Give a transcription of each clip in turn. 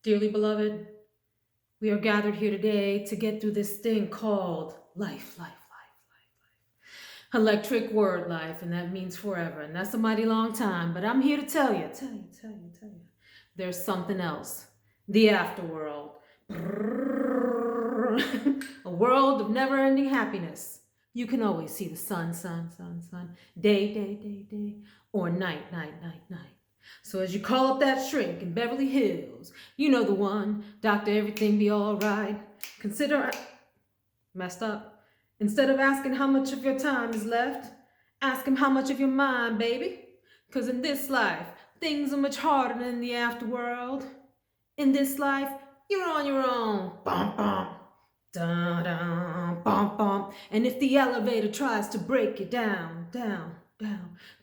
Dearly beloved, we are gathered here today to get through this thing called life. Electric word life, and that means forever, and that's a mighty long time. But I'm here to tell you. There's something else. The afterworld. A world of never-ending happiness. You can always see the sun, day, or night. So as you call up that shrink in Beverly Hills, you know the one, Doctor Everything Be Alright. Consider messed up. Instead of asking how much of your time is left, ask him how much of your mind, baby. Cause in this life, things are much harder than in the afterworld. In this life, you're on your own. Bum bum. Dun dun bum bum. And if the elevator tries to break you down,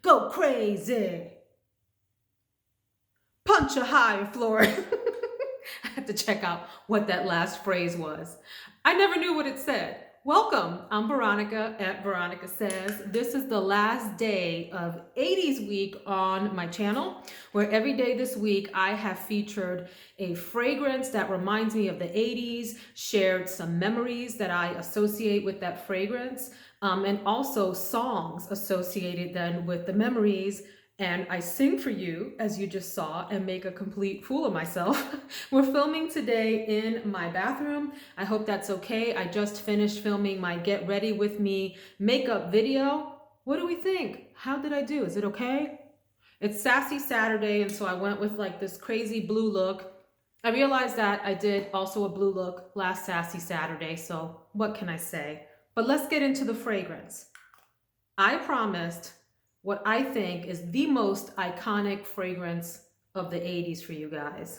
go crazy. Punch a higher floor. I had to check out what that last phrase was. I never knew what it said. Welcome, I'm Veronica at Veronica Says. This is the last day of 80s week on my channel, where every day this week I have featured a fragrance that reminds me of the 80s, shared some memories that I associate with that fragrance, and also songs associated then with the memories. And I sing for you, as you just saw, and make a complete fool of myself. We're filming today in my bathroom. I hope that's okay. I just finished filming my Get Ready With Me makeup video. What do we think? How did I do? Is it okay? It's Sassy Saturday, and so I went with like this crazy blue look. I realized that I did also a blue look last Sassy Saturday, so what can I say? But let's get into the fragrance. I promised what I think is the most iconic fragrance of the 80s for you guys.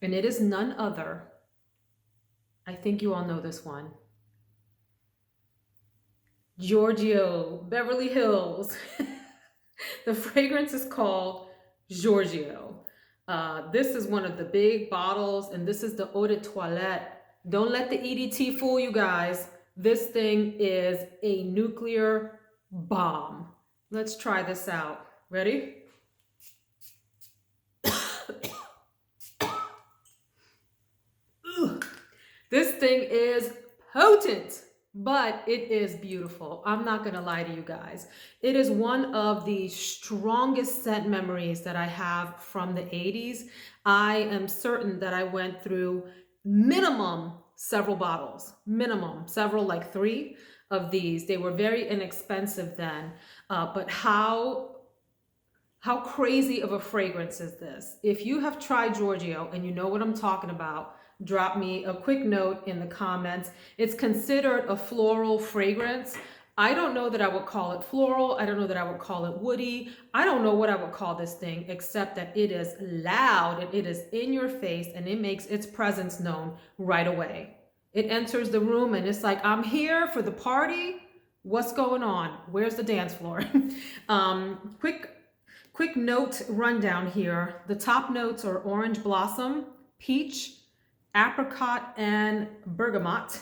And it is none other. I think you all know this one. Giorgio Beverly Hills. The fragrance is called Giorgio. This is one of the big bottles, and this is the eau de toilette. Don't let the EDT fool you guys. This thing is a nuclear bomb. Let's try this out. Ready? This thing is potent, but it is beautiful. I'm not gonna lie to you guys. It is one of the strongest scent memories that I have from the 80s. I am certain that I went through minimum several bottles, several, like 3 of these. They were very inexpensive then, but how crazy of a fragrance is this? If you have tried Giorgio and you know what I'm talking about, drop me a quick note in the comments. It's considered a floral fragrance. I don't know that I would call it floral. I don't know that I would call it woody. I don't know what I would call this thing, except that it is loud and it is in your face and it makes its presence known right away. It enters the room and it's like, I'm here for the party. What's going on? Where's the dance floor? Quick note rundown here. The top notes are orange blossom, peach, apricot, and bergamot.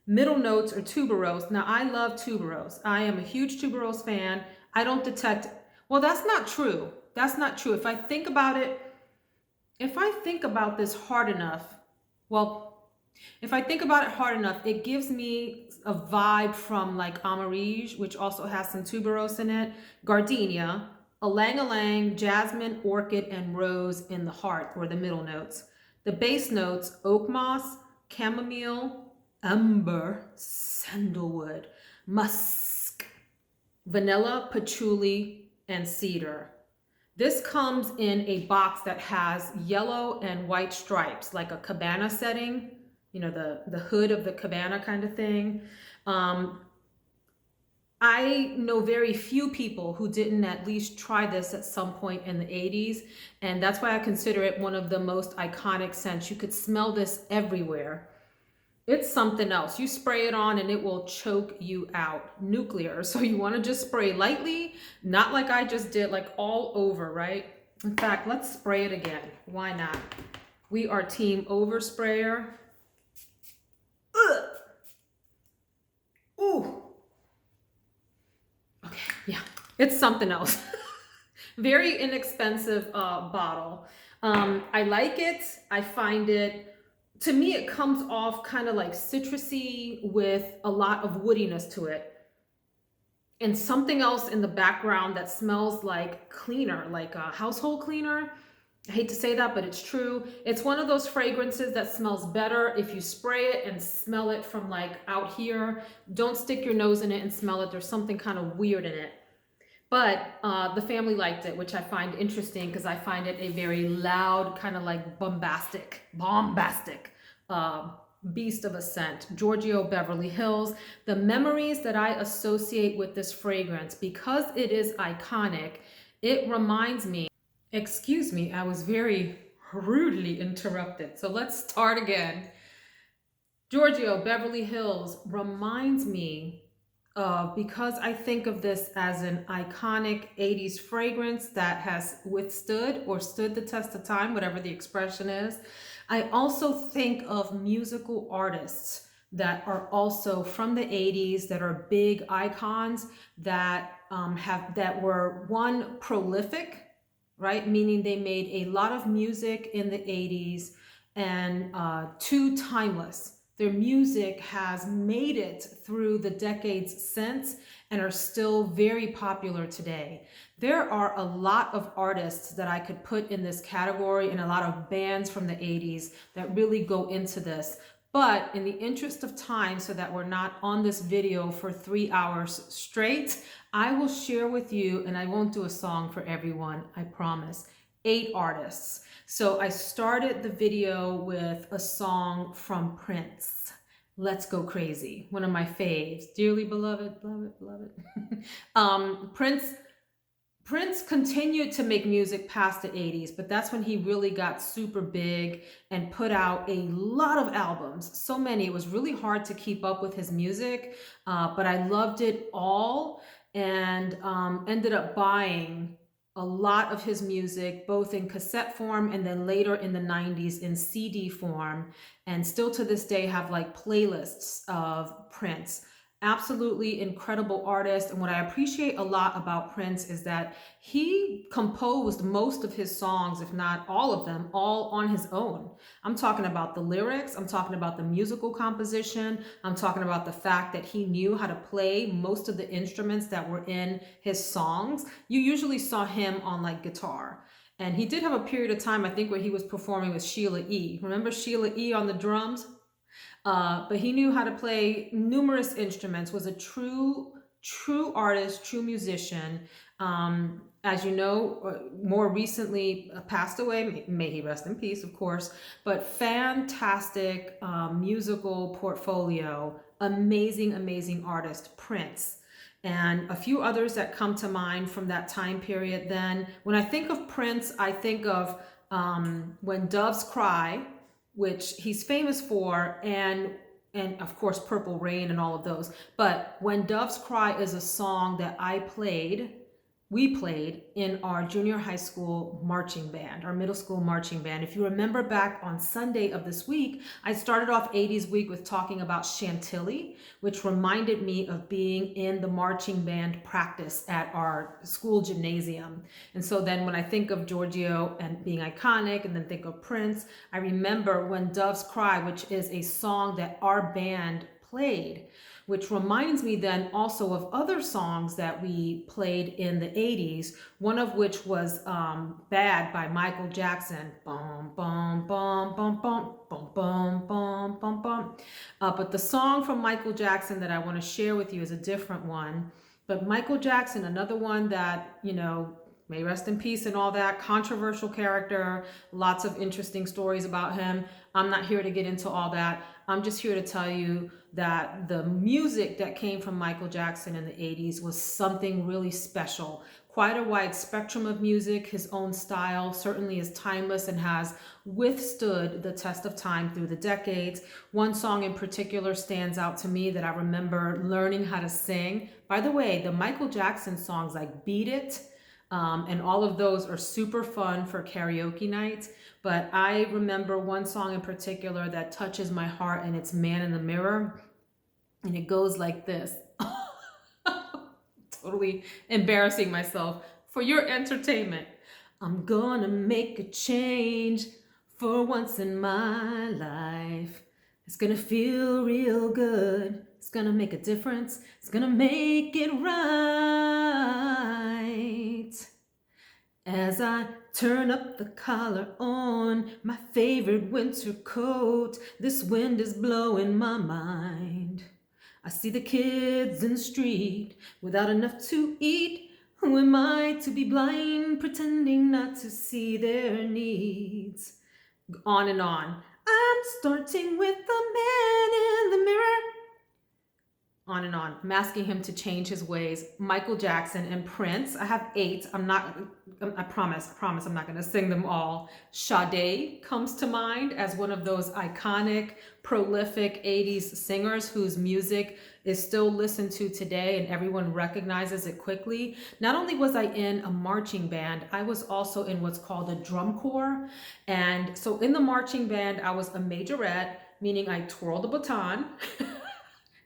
Middle notes are tuberose. Now I love tuberose. I am a huge tuberose fan. I don't detect, well, that's not true. That's not true. If I think about this hard enough, it gives me a vibe from like Amarige, which also has some tuberose in it, gardenia, ylang-ylang, jasmine, orchid, and rose in the heart, or the middle notes. The base notes, oak moss, chamomile, amber, sandalwood, musk, vanilla, patchouli, and cedar. This comes in a box that has yellow and white stripes, like a cabana setting, you know, the hood of the cabana kind of thing. I know very few people who didn't at least try this at some point in the 80s, and that's why I consider it one of the most iconic scents. You could smell this everywhere. It's something else. You spray it on and it will choke you out. Nuclear. So you want to just spray lightly, not like I just did, like all over, right? In fact, let's spray it again. Why not? We are team oversprayer. Ugh. Ooh. Okay, yeah, it's something else. Very inexpensive bottle. I like it. I find it, to me, it comes off kind of like citrusy with a lot of woodiness to it. And something else in the background that smells like cleaner, like a household cleaner. I hate to say that, but it's true. It's one of those fragrances that smells better if you spray it and smell it from like out here. Don't stick your nose in it and smell it. There's something kind of weird in it. But the family liked it, which I find interesting because I find it a very loud, kind of like bombastic uh, beast of a scent. Giorgio Beverly Hills. The memories that I associate with this fragrance, because it is iconic, it reminds me, excuse me, I was very rudely interrupted. So let's start again. Giorgio Beverly Hills reminds me of, because I think of this as an iconic 80s fragrance that has withstood or stood the test of time, whatever the expression is. I also think of musical artists that are also from the 80s that are big icons that that were, one, prolific, right? Meaning they made a lot of music in the 80s, and two, timeless. Their music has made it through the decades since and are still very popular today. There are a lot of artists that I could put in this category and a lot of bands from the 80s that really go into this. But in the interest of time, so that we're not on this video for 3 hours straight, I will share with you, and I won't do a song for everyone, I promise, 8 artists. So I started the video with a song from Prince, Let's Go Crazy, one of my faves, dearly beloved, beloved. Prince continued to make music past the 80s, but that's when he really got super big and put out a lot of albums. So many, it was really hard to keep up with his music, but I loved it all, and ended up buying a lot of his music, both in cassette form and then later in the 90s in CD form, and still to this day have like playlists of Prince. Absolutely incredible artist. And what I appreciate a lot about Prince is that he composed most of his songs, if not all of them, all on his own. I'm talking about the lyrics, I'm talking about the musical composition, I'm talking about the fact that he knew how to play most of the instruments that were in his songs. You usually saw him on like guitar. And he did have a period of time, I think, where he was performing with Sheila E. Remember Sheila E. on the drums? But he knew how to play numerous instruments, was a true artist, true musician. As you know, more recently passed away, may he rest in peace, of course, but fantastic musical portfolio, amazing artist, Prince. And a few others that come to mind from that time period. Then when I think of Prince, I think of When Doves Cry, which he's famous for, and of course Purple Rain and all of those. But When Doves Cry is a song that we played in our junior high school marching band, our middle school marching band. If you remember back on Sunday of this week, I started off 80s week with talking about Chantilly, which reminded me of being in the marching band practice at our school gymnasium. And so then when I think of Giorgio and being iconic, and then think of Prince, I remember When Doves Cry, which is a song that our band played, which reminds me then also of other songs that we played in the 80s, one of which was Bad by Michael Jackson. Bum, bum, bum, bum, bum, bum, bum, bum, bum, bum. But the song from Michael Jackson that I want to share with you is a different one. But Michael Jackson, another one that, you know, may rest in peace and all that, controversial character, lots of interesting stories about him. I'm not here to get into all that. I'm just here to tell you that the music that came from Michael Jackson in the 80s was something really special. Quite a wide spectrum of music. His own style certainly is timeless and has withstood the test of time through the decades. One song in particular stands out to me that I remember learning how to sing. By the way, the Michael Jackson songs like Beat It, and all of those are super fun for karaoke nights. But I remember one song in particular that touches my heart, and it's Man in the Mirror. And it goes like this. Totally embarrassing myself for your entertainment. I'm gonna make a change for once in my life. It's gonna feel real good. It's gonna make a difference. It's gonna make it right. As I turn up the collar on my favorite winter coat, this wind is blowing my mind. I see the kids in the street without enough to eat. Who am I to be blind, pretending not to see their needs? On and on. I'm starting with the man in the mirror. On and on. I'm asking him to change his ways. Michael Jackson and Prince. I have 8. I promise I'm not going to sing them all. Sade comes to mind as one of those iconic, prolific 80s singers whose music is still listened to today and everyone recognizes it quickly. Not only was I in a marching band, I was also in what's called a drum corps. And so in the marching band, I was a majorette, meaning I twirled the baton.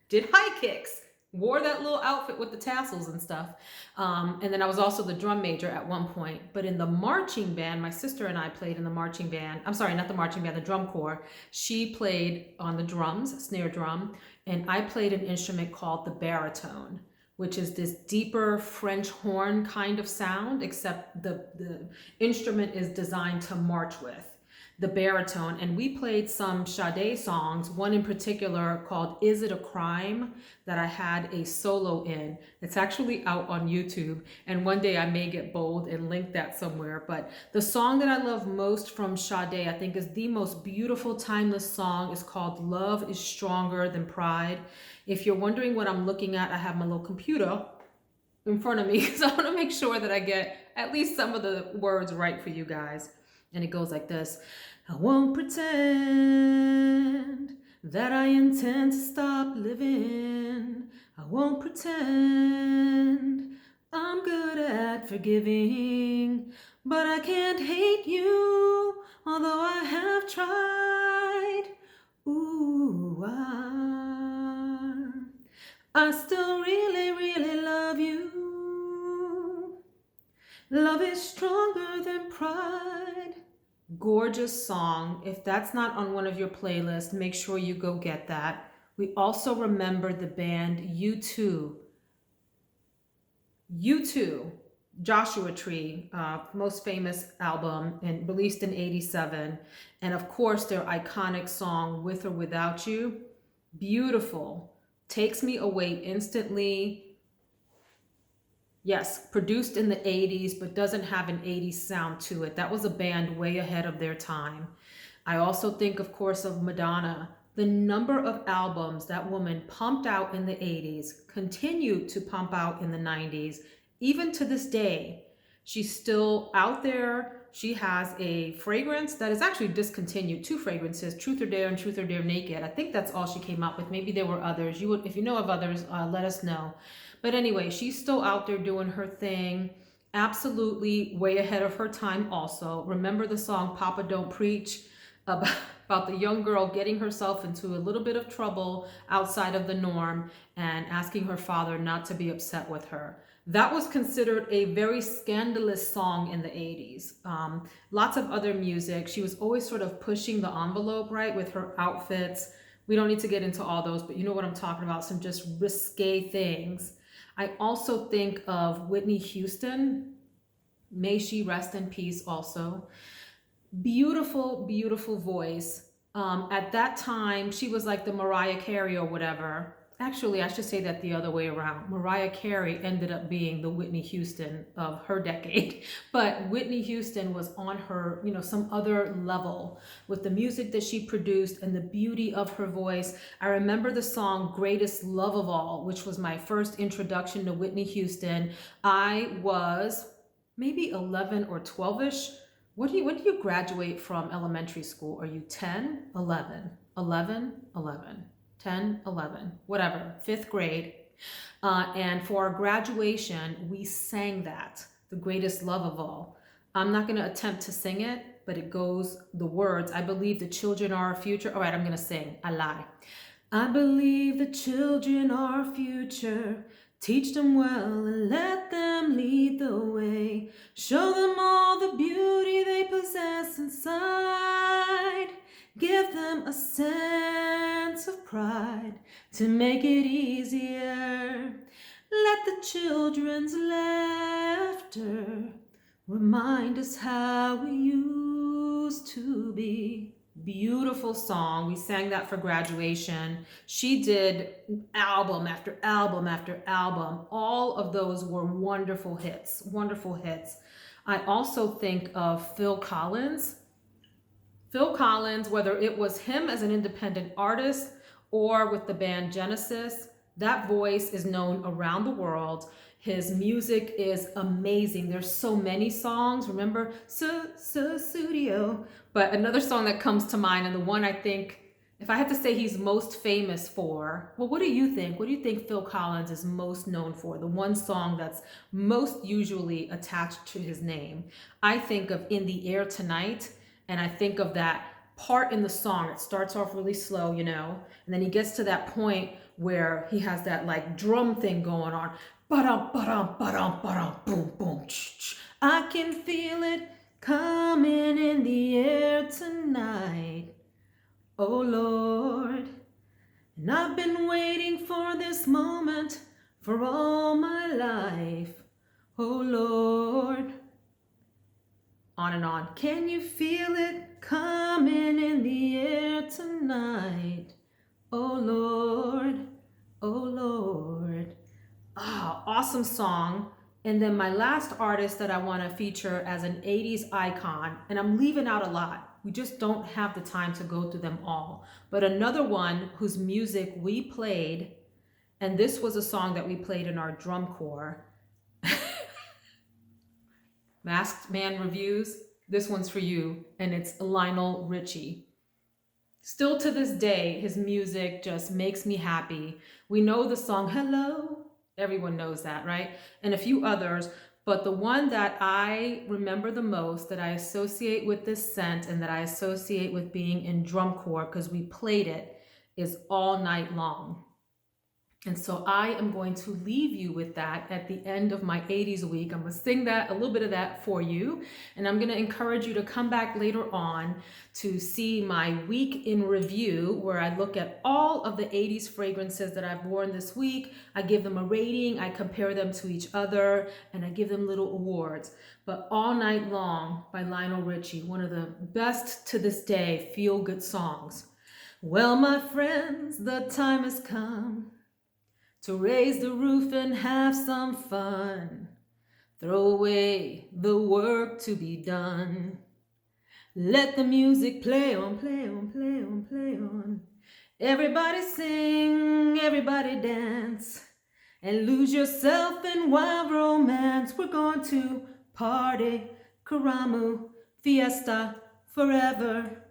Did high kicks, wore that little outfit with the tassels and stuff. And then I was also the drum major at one point. But in the marching band, my sister and I played in the marching band. I'm sorry, not the marching band, the drum corps. She played on the drums, snare drum, and I played an instrument called the baritone, which is this deeper French horn kind of sound, except the instrument is designed to march with. The baritone, and we played some Sade songs, one in particular called Is It a Crime, that I had a solo in. It's actually out on YouTube, and one day I may get bold and link that somewhere. But the song that I love most from Sade, I think is the most beautiful, timeless song, is called Love is Stronger Than Pride. If you're wondering what I'm looking at, I have my little computer in front of me because I want to make sure that I get at least some of the words right for you guys. And it goes like this. I won't pretend that I intend to stop living. I won't pretend I'm good at forgiving. But I can't hate you, although I have tried. Ooh, I still really, really love you. Love is stronger than pride. Gorgeous song. If that's not on one of your playlists, make sure you go get that. We also remember the band U2. U2, Joshua Tree, most famous album and released in '87. And of course, their iconic song, With or Without You. Beautiful. Takes me away instantly. Yes, produced in the 80s, but doesn't have an 80s sound to it. That was a band way ahead of their time. I also think, of course, of Madonna. The number of albums that woman pumped out in the 80s, continued to pump out in the 90s, even to this day. She's still out there. She has a fragrance that is actually discontinued. 2 fragrances, Truth or Dare and Truth or Dare Naked. I think that's all she came up with. Maybe there were others. If you know of others, let us know. But anyway, she's still out there doing her thing. Absolutely way ahead of her time also. Remember the song Papa Don't Preach, about the young girl getting herself into a little bit of trouble outside of the norm and asking her father not to be upset with her. That was considered a very scandalous song in the 80s. Lots of other music. She was always sort of pushing the envelope, right, with her outfits. We don't need to get into all those, but you know what I'm talking about, some just risque things. I also think of Whitney Houston. May she rest in peace also. Beautiful, beautiful voice. At that time, she was like the Mariah Carey or whatever. Actually, I should say that the other way around. Mariah Carey ended up being the Whitney Houston of her decade. But Whitney Houston was on her, some other level with the music that she produced and the beauty of her voice. I remember the song Greatest Love of All, which was my first introduction to Whitney Houston. I was maybe 11 or 12-ish. When do you graduate from elementary school? Are you 10, 11, 11, 11? 10, 11, whatever, 5th grade. And for our graduation, we sang that, The Greatest Love of All. I'm not going to attempt to sing it, but it goes, the words, I believe the children are our future. All right, I'm going to sing. I lie. I believe the children are our future. Teach them well and let them lead the way. Show them all the beauty they possess inside. Give them a sense of pride to make it easier. Let the children's laughter remind us how we used to be. Beautiful song. We sang that for graduation. She did album after album after album. All of those were wonderful hits, wonderful hits. I also think of Phil Collins. Phil Collins, whether it was him as an independent artist or with the band Genesis, that voice is known around the world. His music is amazing. There's so many songs. Remember, Studio. But another song that comes to mind, and the one I think, if I had to say he's most famous for, well, what do you think? What do you think Phil Collins is most known for? The one song that's most usually attached to his name. I think of In the Air Tonight, and I think of that part in the song. It starts off really slow, you know, and then he gets to that point where he has that like drum thing going on. Ba-dum, ba-dum, ba-dum, ba-dum, boom, boom, ch-ch. I can feel it coming in the air tonight, oh Lord. And I've been waiting for this moment for all my life, oh Lord. On and on. Can you feel it coming in the air tonight, oh Lord, oh Lord. Ah, awesome song. And then my last artist that I want to feature as an 80s icon, and I'm leaving out a lot. We just don't have the time to go through them all. But another one whose music we played, and this was a song that we played in our drum corps. Masked Man Reviews, this one's for you, and it's Lionel Richie. Still to this day, his music just makes me happy. We know the song Hello, everyone knows that, right? And a few others, but the one that I remember the most, that I associate with this scent and that I associate with being in drum corps, because we played it, is All Night Long. And so I am going to leave you with that at the end of my 80s week. I'm going to sing that, a little bit of that for you. And I'm going to encourage you to come back later on to see my week in review, where I look at all of the 80s fragrances that I've worn this week. I give them a rating, I compare them to each other, and I give them little awards. But All Night Long by Lionel Richie, one of the best to this day feel-good songs. Well, my friends, the time has come to raise the roof and have some fun. Throw away the work to be done. Let the music play on, play on, play on, play on. Everybody sing, everybody dance, and lose yourself in wild romance. We're going to party, karamu, fiesta, forever.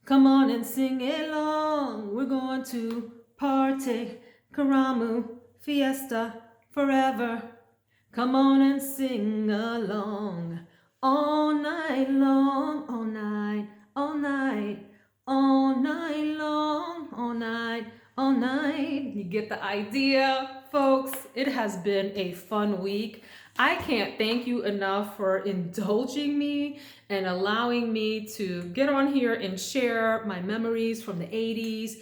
Come on and sing along. We're going to party, karamu, fiesta, forever. Come on and sing along. All night long, all night, all night, all night long, all night, all night. You get the idea, folks. It has been a fun week. I can't thank you enough for indulging me and allowing me to get on here and share my memories from the 80s,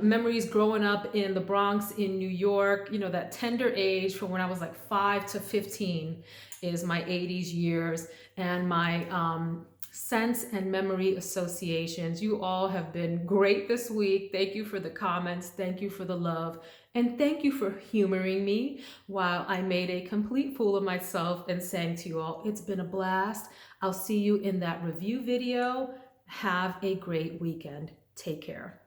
memories growing up in the Bronx in New York. You know, that tender age from when I was like 5 to 15 is my 80s years, and my sense and memory associations. You all have been great this week. Thank you for the comments. Thank you for the love. And thank you for humoring me while I made a complete fool of myself and sang to you all. It's been a blast. I'll see you in that review video. Have a great weekend. Take care.